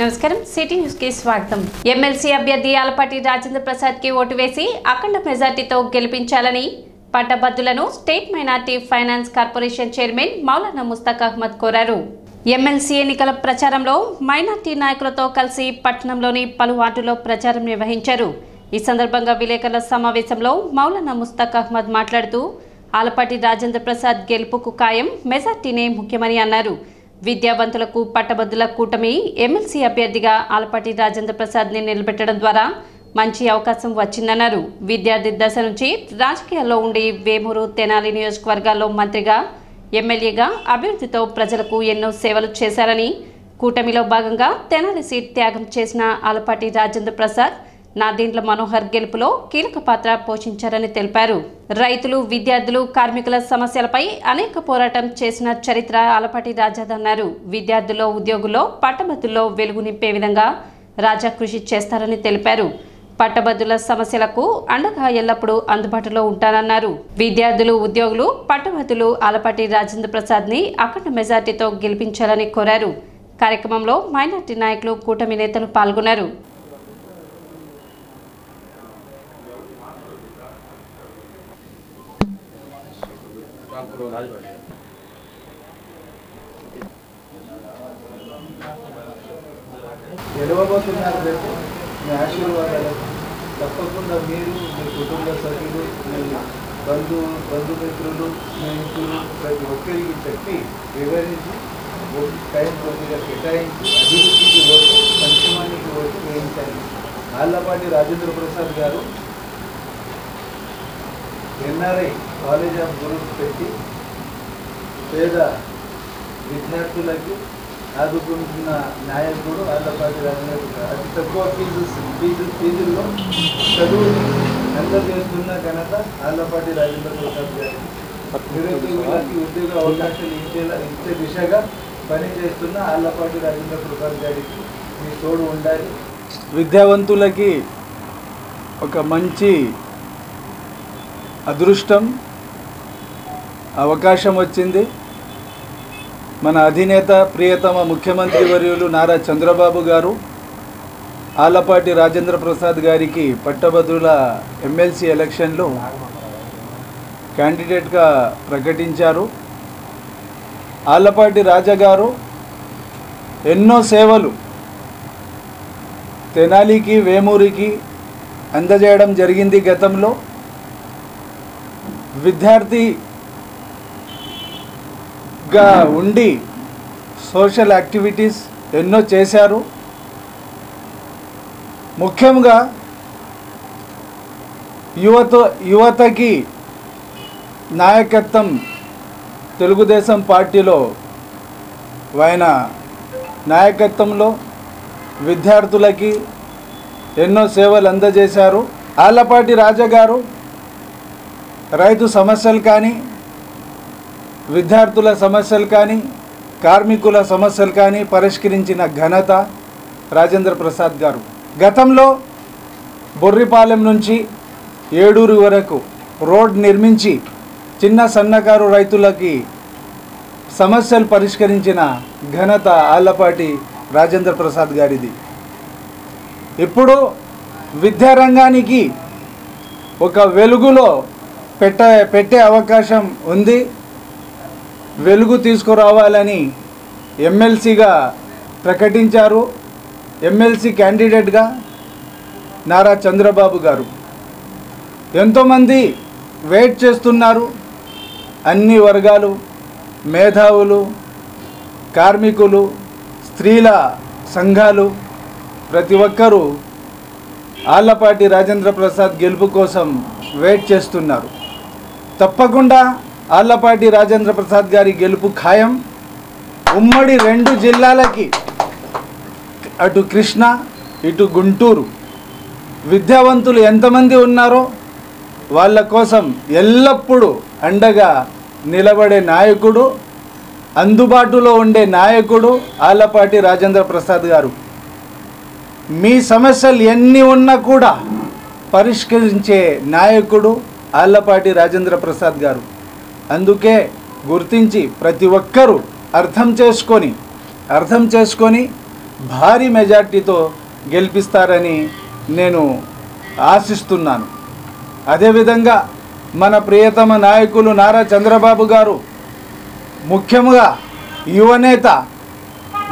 నమస్కారం city news కి స్వాగతం। ఎమ్మెల్సీ అభ్యర్థి ఆలపాటి రాజేంద్ర ప్రసాద్ కి ఓటు వేసి అఖండ మెజార్టీతో గెలిపించాలని పట్టభద్రులను state minority finance corporation chairman Maulana Mustaq Ahmad కోరారు। ఎమ్మెల్సీ ఎన్నికల ప్రచారంలో మైనారిటీ నాయకులతో కలిసి పట్టణంలోని పలు వార్డుల్లో ప్రచారం నిర్వహించారు। ఈ సందర్భంగా విలేకరుల సమావేశంలో మౌలానా ముస్తక్ అహ్మద్ మాట్లాడుతూ ఆలపాటి రాజేంద్ర ప్రసాద్ గెలుపుకు ఖాయం, మెజార్టీనే ముఖ్యమని అన్నారు। విద్యావంతులకు పట్టభద్రుల కూటమి ఎమ్మెల్సీ అభ్యర్థిగా ఆలపాటి రాజేంద్ర ప్రసాద్ని నిలబెట్టడం ద్వారా మంచి అవకాశం వచ్చిందన్నారు। విద్యార్థి దశ నుంచి రాజకీయాల్లో ఉండి వేమూరు, తెనాలి నియోజకవర్గాల్లో మంత్రిగా, ఎమ్మెల్యేగా అభివృద్ధితో ప్రజలకు ఎన్నో సేవలు చేశారని, కూటమిలో భాగంగా తెనాలి సీట్ త్యాగం చేసిన ఆలపాటి రాజేంద్ర ప్రసాద్ నాదెండ్ల మనోహర్ గెలుపులో కీలక పాత్ర పోషించారని తెలిపారు। రైతులు, విద్యార్థులు, కార్మికుల సమస్యలపై అనేక పోరాటం చేసిన చరిత్ర ఆలపాటి రాజాదన్నారు। విద్యార్థుల్లో, ఉద్యోగుల్లో, పట్టభద్రుల్లో వెలుగు నింపే విధంగా రాజా కృషి చేస్తారని తెలిపారు। పట్టభద్రుల సమస్యలకు అండగా ఎల్లప్పుడూ అందుబాటులో ఉంటానన్నారు। విద్యార్థులు, ఉద్యోగులు, పట్టభద్రులు ఆలపాటి రాజేంద్ర ప్రసాద్ని అఖండ మెజార్టీతో గెలిపించాలని కోరారు। కార్యక్రమంలో మైనార్టీ నాయకులు, కూటమి నేతలు పాల్గొన్నారు। గెలవబోతున్నారు రేపు మీ ఆశీర్వాదాలు తప్పకుండా మీరు, మీ కుటుంబ సభ్యులు, మీ బంధుమిత్రులు, స్నేహితులు ప్రతి ఒక్కరికి చెప్పి వివరించి టైం కొద్దిగా కేటాయించి అభివృద్ధికి ఓటు, సంక్షేమానికి ఓటు వేయించాలి। ఆలపాటి రాజేంద్ర ప్రసాద్ గారు ఎన్ఆర్ఐ కాలేజ్ ఆఫ్ గురూస్ పెట్టి పేద విద్యార్థులకి ఆదుకుంటున్న నాయకుడు ఆలపాటి రాజేంద్ర ప్రసాద్। అతి తక్కువ ఫీజుల్లో చదువుని అందజేస్తున్న ఘనత ఆలపాటి రాజేంద్ర ప్రసాద్ గారి। నిరుద్యోగులకి ఉద్యోగ అవకాశాలు ఇచ్చే దిశగా పనిచేస్తున్న ఆలపాటి రాజేంద్ర ప్రసాద్ గారికి మీ తోడు ఉండాలి। విద్యావంతులకి ఒక మంచి అదృష్టం, అవకాశం వచ్చింది। మన అధినేత, ప్రియతమ ముఖ్యమంత్రి వర్యులు నారా చంద్రబాబు గారు ఆలపాటి రాజేంద్ర ప్రసాద్ గారికి పట్టభద్రుల ఎమ్మెల్సీ ఎలక్షన్లో క్యాండిడేట్గా ప్రకటించారు। ఆలపాటి రాజా గారు ఎన్నో సేవలు తెనాలికి, వేమూరికి అందజేయడం జరిగింది। గతంలో విద్యార్థిగా ఉండి సోషల్ యాక్టివిటీస్ ఎన్నో చేశారు। ముఖ్యంగా యువతకి నాయకత్వం తెలుగుదేశం పార్టీలో ఆయన నాయకత్వంలో విద్యార్థులకి ఎన్నో సేవలు అందజేశారు। ఆలపాటి రాజా గారు రైతు సమస్యలు కానీ, విద్యార్థుల సమస్యలు కానీ, కార్మికుల సమస్యలు కానీ పరిష్కరించిన ఘనత రాజేంద్ర ప్రసాద్ గారు। గతంలో బొర్రిపాలెం నుంచి ఏడూరు వరకు రోడ్ నిర్మించి చిన్న సన్నకారు రైతులకి సమస్యలు పరిష్కరించిన ఘనత ఆలపాటి రాజేంద్ర ప్రసాద్ గారిది। ఇప్పుడు విద్యారంగానికి ఒక వెలుగులో పెట్టే అవకాశం ఉంది। వెలుగు తీసుకురావాలని ఎమ్మెల్సీగా ప్రకటించారు। ఎమ్మెల్సీ క్యాండిడేట్గా నారా చంద్రబాబు గారు। ఎంతోమంది వెయిట్ చేస్తున్నారు। అన్ని వర్గాలు, మేధావులు, కార్మికులు, స్త్రీల సంఘాలు ప్రతి ఒక్కరూ ఆలపాటి రాజేంద్ర ప్రసాద్ గెలుపు కోసం వెయిట్ చేస్తున్నారు। తప్పకుండా ఆలపాటి రాజేంద్ర ప్రసాద్ గారి గెలుపు ఖాయం। ఉమ్మడి 2 జిల్లాలకి, అటు కృష్ణా, ఇటు గుంటూరు విద్యావంతులు ఎంతమంది ఉన్నారో వాళ్ళ కోసం ఎల్లప్పుడూ అండగా నిలబడే నాయకుడు, అందుబాటులో ఉండే నాయకుడు ఆలపాటి రాజేంద్ర ప్రసాద్ గారు। మీ సమస్యలు ఎన్ని ఉన్నా కూడా పరిష్కరించే నాయకుడు ఆలపాటి రాజేంద్ర ప్రసాద్ గారు। అందుకే గుర్తించి ప్రతి ఒక్కరూ అర్థం చేసుకొని భారీ మెజార్టీతో గెలిపిస్తారని నేను ఆశిస్తున్నాను. అదేవిధంగా మన ప్రియతమ నాయకులు నారా చంద్రబాబు గారు, ముఖ్యంగా యువనేత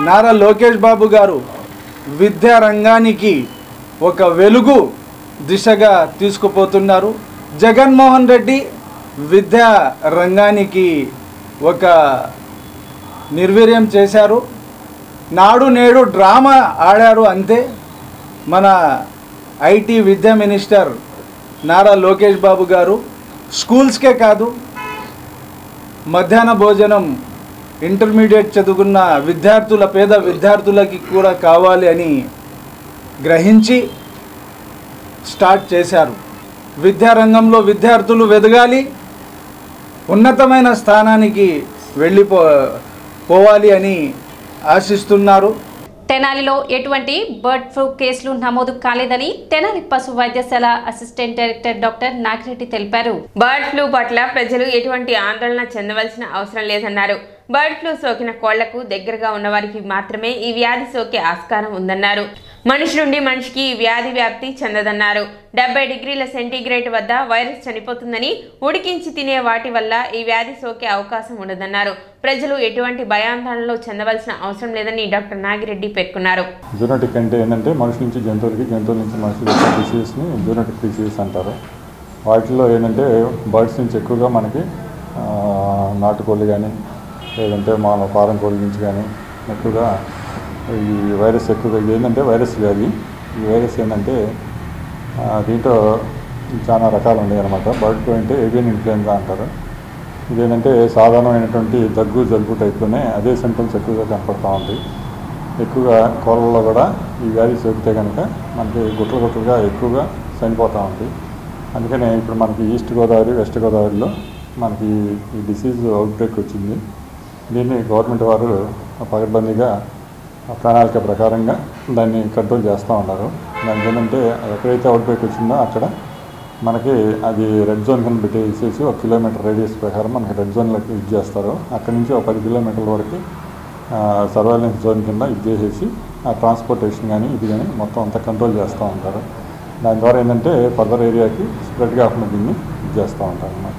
నారా లోకేష్ బాబు గారు విద్యా రంగానికి ఒక వెలుగు దిశగా తీసుకుపోతున్నారు. జగన్మోహన్ రెడ్డి విద్యా రంగానికి ఒక నిర్వీర్యం చేశారు. నాడు నేడు డ్రామా ఆడారు అంతే. మన ఐటీ విద్యా మినిస్టర్ నారా లోకేష్ బాబు గారు స్కూల్స్కే కాదు, మధ్యాహ్న భోజనం ఇంటర్మీడియట్ చదువుకున్న విద్యార్థుల, పేద విద్యార్థులకి కూడా కావాలి అని గ్రహించి స్టార్ట్ చేశారు. విద్యారంగంలో విద్యార్థులు ఎదగాలి, ఉన్నతమైన స్థానానికి పోవాలి అని ఆశిస్తున్నారు. తెనాలిలో ఎటువంటి బర్డ్ ఫ్లూ కేసులు నమోదు కాలేదని తెనాలి పశు వైద్యశాల అసిస్టెంట్ డైరెక్టర్ డాక్టర్ నాగిరెడ్డి తెలిపారు. బర్డ్ ఫ్లూ పట్ల ప్రజలు ఎటువంటి ఆందోళన చెందవలసిన అవసరం లేదన్నారు. బర్డ్ ఫ్లూ సోకిన కోళ్లకు దగ్గరగా ఉన్నవారికి మాత్రమే ఈ వ్యాధి సోకే ఆస్కారం ఉందన్నారు. మనిషి నుండి మనిషికి ఈ వ్యాధి వ్యాప్తి చెందదన్నారు. 70 డిగ్రీల సెంటీగ్రేడ్ వద్ద వైరస్ చనిపోతుందని, ఉడికించి తినే వాటి వల్ల ఈ వ్యాధి సోకే అవకాశం ఉండదన్నారు. ప్రజలు ఎటువంటి భయాందోళనలో చెందవలసిన అవసరం లేదని డాక్టర్ నాగిరెడ్డి పేర్కొన్నారు. జూనోటిక్ అంటే ఏంటంటే మనుషుల నుంచి జంతువులకి, జంతువుల నుంచి మనుషులు డిసీజ్ని జూనోటిక్ డిసీజ్ అంటారు. వాటిలో ఏంటంటే బర్డ్స్ నుంచి ఎక్కువగా మనకి నాటుకోళ్ళు కానీ, లేదంటే మన ఫారం కోళ్ళ నుంచి కానీ ఎక్కువగా ఈ వైరస్ ఎక్కువగా, ఇది ఏంటంటే వైరస్ వ్యాధి. ఈ వైరస్ ఏంటంటే దీంట్లో చాలా రకాలు ఉన్నాయి అన్నమాట. బర్డ్ ఫ్లూ అంటే ఏవియన్ ఇన్ఫ్లుయెంజా అంటారు. ఇదేంటంటే సాధారణమైనటువంటి దగ్గు, జలుబు టైప్లోనే అదే సింటమ్స్ ఎక్కువగా కనపడుతూ ఉంటాయి. ఎక్కువగా కోళ్ళలో కూడా ఈ వ్యాధి సోకితే కనుక మనకి గుట్టలుగా ఎక్కువగా చనిపోతూ ఉంటాయి. అందుకనే ఇప్పుడు మనకి ఈస్ట్ గోదావరి, వెస్ట్ గోదావరిలో మనకి ఈ డిసీజ్ అవుట్బ్రేక్ వచ్చింది. దీన్ని గవర్నమెంట్ వారు పకడ్బందీగా ప్రణాళిక ప్రకారంగా దాన్ని కంట్రోల్ చేస్తూ ఉన్నారు. దానికి ఏంటంటే ఎక్కడైతే అవుట్బ్రేక్ వచ్చిందో అక్కడ మనకి అది రెడ్ జోన్ కింద పెట్టేసేసి 1 కిలోమీటర్ రేడియస్ ప్రకారం మనకి రెడ్ జోన్లోకి ఇది చేస్తారు. అక్కడి నుంచి 10 కిలోమీటర్ల వరకు సర్వైలెన్స్ జోన్ కింద ఇది చేసేసి ఆ ట్రాన్స్పోర్టేషన్ కానీ ఇది కానీ మొత్తం అంతా కంట్రోల్ చేస్తూ ఉంటారు. దాని ద్వారా ఏంటంటే ఫర్దర్ ఏరియాకి స్ప్రెడ్ కాకుండా దీన్ని ఇది చేస్తూ ఉంటారు అన్నమాట.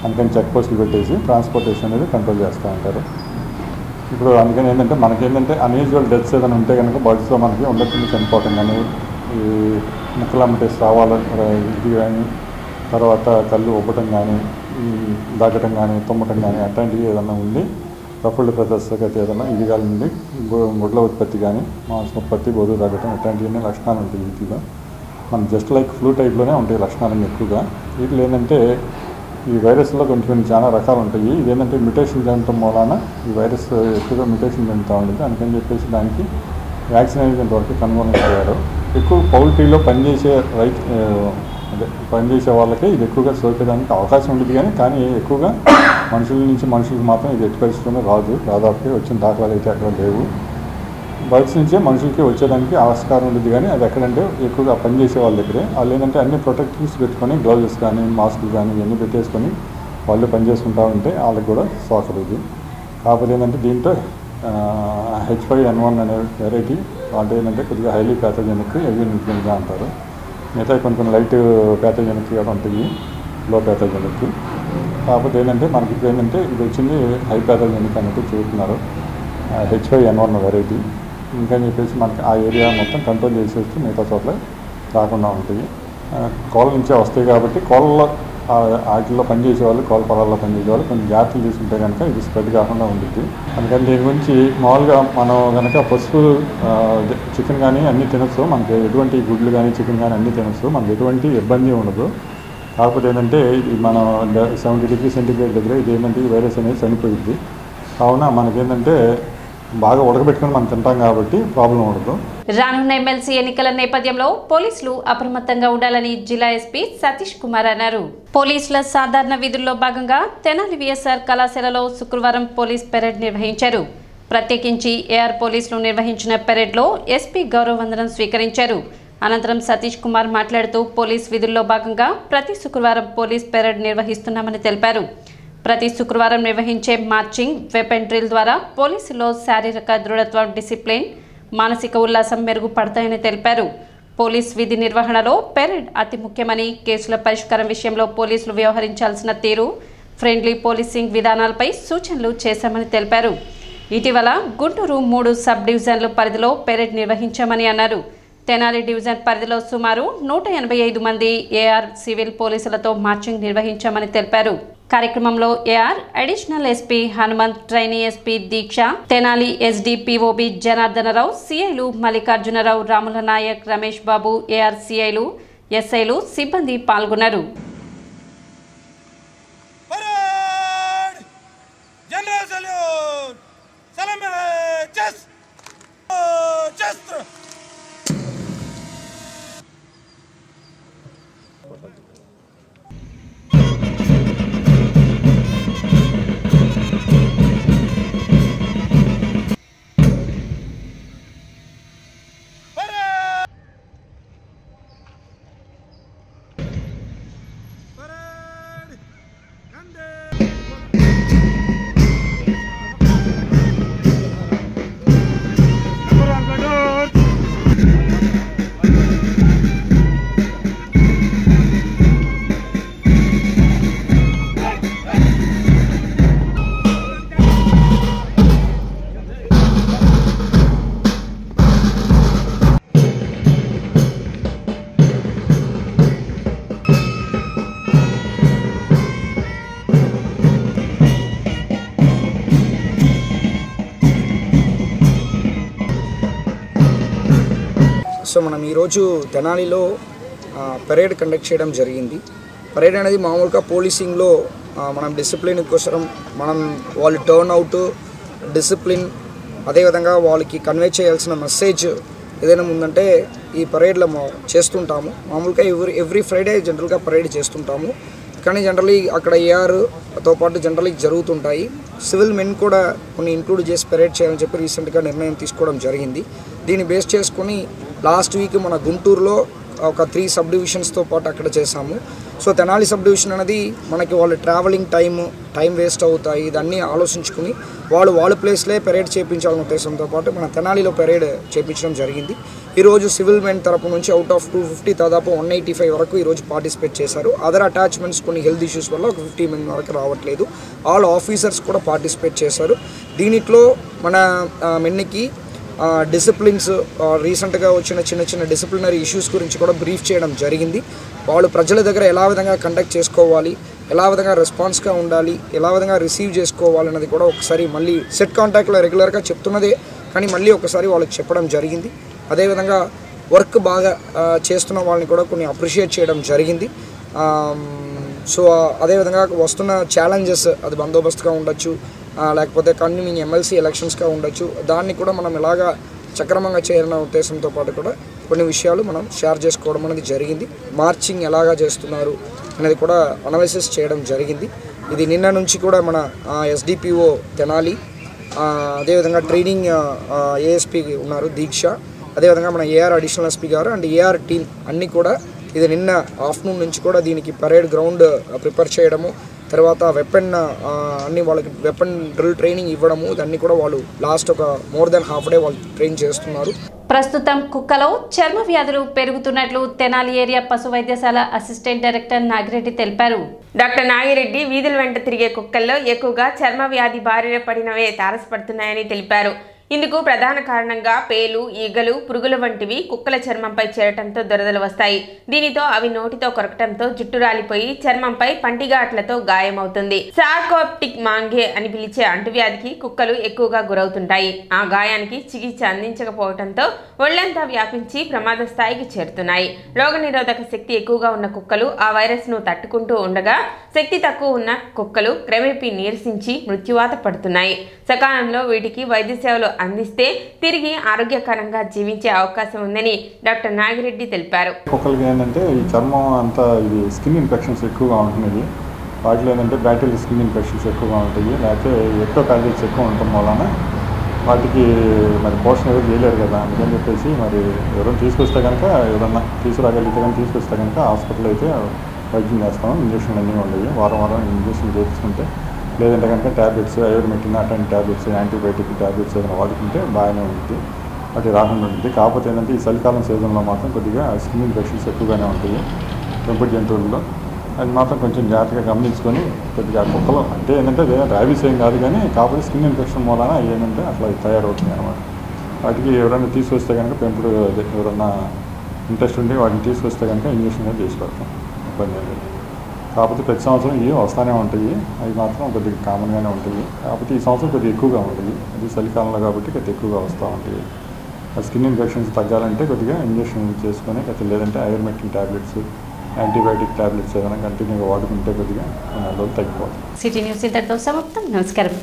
అందుకని చెక్ పోస్టులు పెట్టేసి ట్రాన్స్పోర్టేషన్ అనేది కంట్రోల్ చేస్తూ ఉంటారు. ఇప్పుడు అందుకని ఏంటంటే మనకేంటంటే అన్యూజువల్ డెత్స్ ఏదైనా ఉంటే కనుక బర్డ్స్లో మనకి ఉండకుండా చనిపోవటం కానీ, ఈ ముక్కలమ్మటే స్రావాల ఇది కానీ, తర్వాత కళ్ళు ఉబ్బటం కానీ, ఈ దగ్గటం కానీ, తుమ్మటం కానీ అట్లాంటివి ఏదైనా ఉండి, రఫుల్డ్ ప్రదర్శకత ఏదైనా ఇది కానీ ఉండి, గుడ్ల ఉత్పత్తి కానీ, మాంసం ఉత్పత్తి, బొరుగు తగ్గటం ఇట్లాంటివన్నీ లక్షణాలు ఉంటాయి. వీటిలో మనం జస్ట్ లైక్ ఫ్లూ టైప్లోనే ఉంటాయి లక్షణాలు ఎక్కువగా. వీటిలో ఏంటంటే ఈ వైరస్లో కొన్ని చాలా రకాలు ఉంటాయి. ఇదేంటంటే మ్యుటేషన్ చెందడం మూలాన ఈ వైరస్ ఎక్కువగా మ్యుటేషన్ చెందుతూ ఉంటుంది. అందుకని చెప్పేసి దానికి వ్యాక్సిన్ అనేది ఇంతవరకు కనుగొనలేకపోయారు. ఎక్కువ పౌల్ట్రీలో పనిచేసే వాళ్ళకే ఇది ఎక్కువగా సోకేదానికి అవకాశం ఉండేది. కానీ ఎక్కువగా మనుషుల నుంచి మనుషులకు మాత్రం ఇది ఎట్టి పరిస్థితుల్లో రాదు. దాదాపుగా వచ్చిన దాఖలాలు అయితే అక్కడ లేవు. బర్డ్స్ నుంచే మనుషులకి వచ్చేదానికి ఆస్కారం ఉండేది. కానీ అది ఎక్కడంటే ఎక్కువగా పనిచేసే వాళ్ళ దగ్గరే. వాళ్ళు ఏంటంటే అన్ని ప్రొటెక్టివ్స్ పెట్టుకొని, గ్లౌజెస్ కానీ, మాస్కులు కానీ ఇవన్నీ పెట్టేసుకొని వాళ్ళు పనిచేసుకుంటూ ఉంటే వాళ్ళకి కూడా సోకదు ఇది. కాకపోతే ఏంటంటే దీంట్లో H5N1 అనే వెరైటీ అంటే ఏంటంటే కొద్దిగా హైలీ ప్యాథోజెనిక్, ఏవియన్ ఇన్ఫ్లుయెంజా అంటారు. మిగతా కొన్ని లైట్ ప్యాథోజెనిక్ కూడా ఉంటాయి, లో ప్యాథోజెనిక్. కాకపోతే ఏంటంటే మనకి ఇప్పుడు ఏంటంటే ఇది వచ్చింది హై ప్యాథోజెనిక్ అన్నట్టు చూస్తున్నారు, H5N1 వెరైటీ. ఇంకా చెప్పేసి మనకి ఆ ఏరియా మొత్తం కంట్రోల్ చేసేసి మిగతా చోట్ల రాకుండా ఉంటాయి. కోళ్ళ నుంచే వస్తాయి కాబట్టి కోళ్ళలో వాటిల్లో పనిచేసే వాళ్ళు, కోళ్ళ పొలాల్లో పనిచేసే వాళ్ళు కొన్ని జాగ్రత్తలు తీసుకుంటే కనుక ఇది స్ప్రెడ్ కాకుండా ఉంటుంది. అందుకని దీని గురించి మామూలుగా మనం కనుక పసుపు చికెన్ కానీ అన్నీ తినచ్చు. మనకి ఎటువంటి గుడ్లు కానీ చికెన్ కానీ అన్నీ తినచ్చు. మనకి ఎటువంటి ఇబ్బంది ఉండదు. కాకపోతే ఏంటంటే ఇది మనం 70 డిగ్రీ సెంటీగ్రేడ్ దగ్గర ఇది ఏంటంటే ఈ వైరస్ అనేది చనిపోయింది. కావున మనకేంటంటే బాగా ఉడకబెట్టుకుని మనం తింటాం కాబట్టి ప్రాబ్లం ఉండదు. రానున్న ఎమ్మెల్సీ ఎన్నికల నేపథ్యంలో పోలీసులు అప్రమత్తంగా ఉండాలని జిల్లా ఎస్పీ సతీష్ కుమార్ అన్నారు. పోలీసుల సాధారణ విధుల్లో భాగంగా తెనాలి విఎస్ఆర్ కళాశాలలో శుక్రవారం పోలీస్ పెరేడ్ నిర్వహించారు. ప్రత్యేకించి ఏఆర్ పోలీసులు నిర్వహించిన పెరేడ్లో ఎస్పీ గౌరవ వందనం స్వీకరించారు. అనంతరం సతీష్ కుమార్ మాట్లాడుతూ పోలీస్ విధుల్లో భాగంగా ప్రతి శుక్రవారం పోలీస్ పెరేడ్ నిర్వహిస్తున్నామని తెలిపారు. ప్రతి శుక్రవారం నిర్వహించే మార్చింగ్, వెపన్ డ్రిల్ ద్వారా పోలీసులో శారీరక దృఢత్వం, డిసిప్లిన్, మానసిక ఉల్లాసం మెరుగుపడతాయని తెలిపారు. పోలీస్ విధి నిర్వహణలో పెరేడ్ అతి ముఖ్యమని, కేసుల పరిష్కారం విషయంలో పోలీసులు వ్యవహరించాల్సిన తీరు, ఫ్రెండ్లీ పోలీసింగ్ విధానాలపై సూచనలు చేశామని తెలిపారు. ఇటీవల గుంటూరు 3 సబ్ డివిజన్ల పరిధిలో పెరేడ్ నిర్వహించామని అన్నారు. తెనాలి డివిజన్ పరిధిలో సుమారు 185 మంది ఏఆర్ సివిల్ పోలీసులతో మార్చింగ్ నిర్వహించామని తెలిపారు. కార్యక్రమంలో AR additional SP Hanumanth, trainee SP Deeksha, Tenali ఎస్డిపిఓబి జనార్దనరావు, సిఐలు మల్లికార్జునరావు, రాముల నాయక్, రమేష్ బాబు, ఏఆర్ సిఐలు, ఎస్ఐలు, సిబ్బంది పాల్గొన్నారు. సో మనం ఈరోజు తెనాలిలో పరేడ్ కండక్ట్ చేయడం జరిగింది. పరేడ్ అనేది మామూలుగా పోలీసింగ్లో మనం డిసిప్లిన్ కోసం మనం వాళ్ళు టర్న్ అవుట్ డిసిప్లిన్, అదేవిధంగా వాళ్ళకి కన్వే చేయాల్సిన మెసేజ్ ఏదైనా ఉందంటే ఈ పరేడ్లో చేస్తుంటాము. మామూలుగా ఎవ్రీ ఫ్రైడే జనరల్గా పరేడ్ చేస్తుంటాము. కానీ జనరలీ అక్కడ ఏఆర్తో పాటు జనరలీ జరుగుతుంటాయి. సివిల్ మెన్ కూడా కొన్ని ఇంక్లూడ్ చేసి పరేడ్ చేయాలని చెప్పి రీసెంట్గా నిర్ణయం తీసుకోవడం జరిగింది. దీన్ని బేస్ చేసుకొని లాస్ట్ వీక్ మన గుంటూరులో ఒక 3 సబ్ డివిజన్స్తో పాటు అక్కడ చేసాము. సో తెనాలి సబ్ డివిజన్ అనేది మనకి వాళ్ళ ట్రావెలింగ్ టైం వేస్ట్ అవుతాయి, ఇదన్నీ ఆలోచించుకుని వాళ్ళ ప్లేస్లే పెరేడ్ చేయించాలన్న ఉద్దేశంతో పాటు మన తెనాలిలో పెరేడ్ చేయించడం జరిగింది. ఈరోజు సివిల్ మెన్ తరపు నుంచి అవుట్ ఆఫ్ 250 దాదాపు 185 వరకు ఈరోజు పార్టిసిపేట్ చేశారు. అదర్ అటాచ్మెంట్స్ కొన్ని హెల్త్ ఇష్యూస్ వల్ల ఒక 50 మంది వరకు రావట్లేదు. ఆల్ ఆఫీసర్స్ కూడా పార్టిసిపేట్ చేశారు. దీనిలో మన మెన్కి డిసిప్లిన్స్, రీసెంట్గా వచ్చిన చిన్న డిసిప్లినరీ ఇష్యూస్ గురించి కూడా బ్రీఫ్ చేయడం జరిగింది. వాళ్ళు ప్రజల దగ్గర ఎలా విధంగా కండక్ట్ చేసుకోవాలి, ఎలా విధంగా రెస్పాన్స్గా ఉండాలి, ఎలా విధంగా రిసీవ్ చేసుకోవాలన్నది కూడా ఒకసారి మళ్ళీ సెట్ కాంటాక్ట్లో రెగ్యులర్గా చెప్తున్నదే కానీ మళ్ళీ ఒకసారి వాళ్ళకి చెప్పడం జరిగింది. అదేవిధంగా వర్క్ బాగా చేస్తున్న వాళ్ళని కూడా కొన్ని అప్రిషియేట్ చేయడం జరిగింది. సో అదేవిధంగా వస్తున్న ఛాలెంజెస్, అది బందోబస్తుగా ఉండొచ్చు, లేకపోతే కన్వీనింగ్ ఎమ్మెల్సీ ఎలక్షన్స్గా ఉండొచ్చు, దాన్ని కూడా మనం ఎలాగా సక్రమంగా చేయాలన్న ఉద్దేశంతో పాటు కూడా కొన్ని విషయాలు మనం షేర్ చేసుకోవడం అనేది జరిగింది. మార్చింగ్ ఎలాగా చేస్తున్నారు అనేది కూడా అనాలిసిస్ చేయడం జరిగింది. ఇది నిన్న నుంచి కూడా మన ఎస్డిపిఓ తెనాలి, అదేవిధంగా ట్రైనింగ్ ఏఎస్పీ ఉన్నారు దీక్ష, అదేవిధంగా మన ఏఆర్ అడిషనల్ ఎస్పీ గారు అండ్ ఏఆర్ టీమ్ అన్నీ కూడా ఇది నిన్న ఆఫ్టర్నూన్ నుంచి కూడా దీనికి పరేడ్ గ్రౌండ్ ప్రిపేర్ చేయడము, తర్వాత వెపన్ అన్ని వాళ్ళకి వెపన్ డ్రిల్ ట్రైనింగ్ ఇవ్వడము, దాన్ని కూడా వాళ్ళు లాస్ట్ ఒక మోర్ దెన్ హాఫ్ డే వాళ్ళు ట్రైన్ చేస్తున్నారు. ప్రస్తుతం కుక్కలో చర్మ వ్యాధులు పెరుగుతున్నట్లు తెనాలి ఏరియా పశు వైద్యశాల అసిస్టెంట్ డైరెక్టర్ నాగిరెడ్డి తెలిపారు. డాక్టర్ నాగిరెడ్డి వీధుల వెంట తిరిగే కుక్కల్లో ఎక్కువగా చర్మ వ్యాధి బారిన పడినవే తారసపడుతున్నాయని తెలిపారు. ఇందుకు ప్రధాన కారణంగా పేలు, ఈగలు, పురుగుల వంటివి కుక్కల చర్మంపై చేరటంతో దురదలు వస్తాయి. దీనితో అవి నోటితో కొరకటంతో జుట్టు రాలిపోయి చర్మంపై పంటిగాట్లతో గాయమవుతుంది. సార్కోప్టిక్ మాంగే అని పిలిచే అంటువ్యాధికి కుక్కలు ఎక్కువగా గురవుతుంటాయి. ఆ గాయానికి చికిత్స అందించకపోవడంతో ఒళ్లంతా వ్యాపించి ప్రమాద స్థాయికి చేరుతున్నాయి. రోగనిరోధక శక్తి ఎక్కువగా ఉన్న కుక్కలు ఆ వైరస్ ను తట్టుకుంటూ ఉండగా, శక్తి తక్కువ ఉన్న కుక్కలు క్రమేపీ నీరసించి మృత్యువాత పడుతున్నాయి. సకాలంలో వీటికి వైద్య సేవలు అందిస్తే తిరిగి ఆరోగ్యకరంగా జీవించే అవకాశం ఉందని డాక్టర్ నాగిరెడ్డి తెలిపారు. కుక్కలకి ఏంటంటే ఈ చర్మం అంతా ఇది స్కిన్ ఇన్ఫెక్షన్స్ ఎక్కువగా ఉంటున్నాయి. వాటిలో ఏంటంటే బ్యాక్టీరియల్ స్కిన్ ఇన్ఫెక్షన్స్ ఎక్కువగా ఉంటాయి, లేకపోతే ఎక్కువ ప్యాకెట్స్ ఎక్కువ ఉండటం వలన వాటికి మరి పోషణ ఎవరు చేయలేరు కదా. అందుకని చెప్పేసి మరి ఎవరైనా తీసుకొస్తే కనుక, ఎవరన్నా తీసుకురాగలిగితే కానీ తీసుకొస్తే కనుక హాస్పిటల్ అయితే వైద్యం చేస్తాము. ఇంజక్షన్లు అన్నీ ఉండేవి, వారం ఇంజక్షన్ చేయించుకుంటే, లేదంటే కనుక ట్యాబ్లెట్స్ ఐవర్మెక్టిన్ అట్లాంటి ట్యాబ్లెట్స్, యాంటీబయాటిక్ ట్యాబ్లెట్స్ ఏదైనా వాడుకుంటే బాగానే ఉంటుంది. వాటి రాకుండా ఉంటుంది. కాకపోతే ఏంటంటే ఈ చలికాలం సీజన్లో మాత్రం కొద్దిగా స్కిన్ ఇన్ఫెక్షన్స్ ఎక్కువగానే ఉంటాయి పెంపుడు జంతువుల్లో. అది మాత్రం కొంచెం జాగ్రత్తగా గమనించుకొని కొద్దిగా కుక్కలు అంటే ఏంటంటే ర్యాబీస్ ఏం కాదు కానీ కాకపోతే స్కిన్ ఇన్ఫెక్షన్ మూలన ఏంటంటే అట్లా తయారవుతుంది అనమాట. వాటికి ఎవరైనా తీసుకొస్తే కనుక పెంపుడు ఎవరన్నా ఇంట్రెస్ట్ ఉండి వాటిని తీసుకొస్తే కనుక ఇంజక్షన్ చేసి పెడతాం, ఇబ్బంది ఏం లేదు. కాకపోతే ప్రతి సంవత్సరం ఇవి వస్తూనే ఉంటాయి, అవి మాత్రం కొద్దిగా కామన్గానే ఉంటాయి. కాకపోతే ఈ సంవత్సరం కొద్దిగా ఎక్కువగా ఉంటుంది, అది చలికాలంలో కాబట్టి కొద్దిగా ఎక్కువగా వస్తూ ఉంటాయి. ఆ స్కిన్ ఇన్ఫెక్షన్స్ తగ్గాలంటే కొద్దిగా ఇంజక్షన్ చేసుకొని లేదంటే ఐవర్మెక్టిన్ ట్యాబ్లెట్స్, యాంటీబయాటిక్ ట్యాబ్లెట్స్ ఏదైనా కంటిన్యూగా వాడుకుంటే కొద్దిగా 4 రోజులు తగ్గిపోతుంది. సిటీ న్యూస్ ఇంతటితో సమాప్తం. నమస్కారం.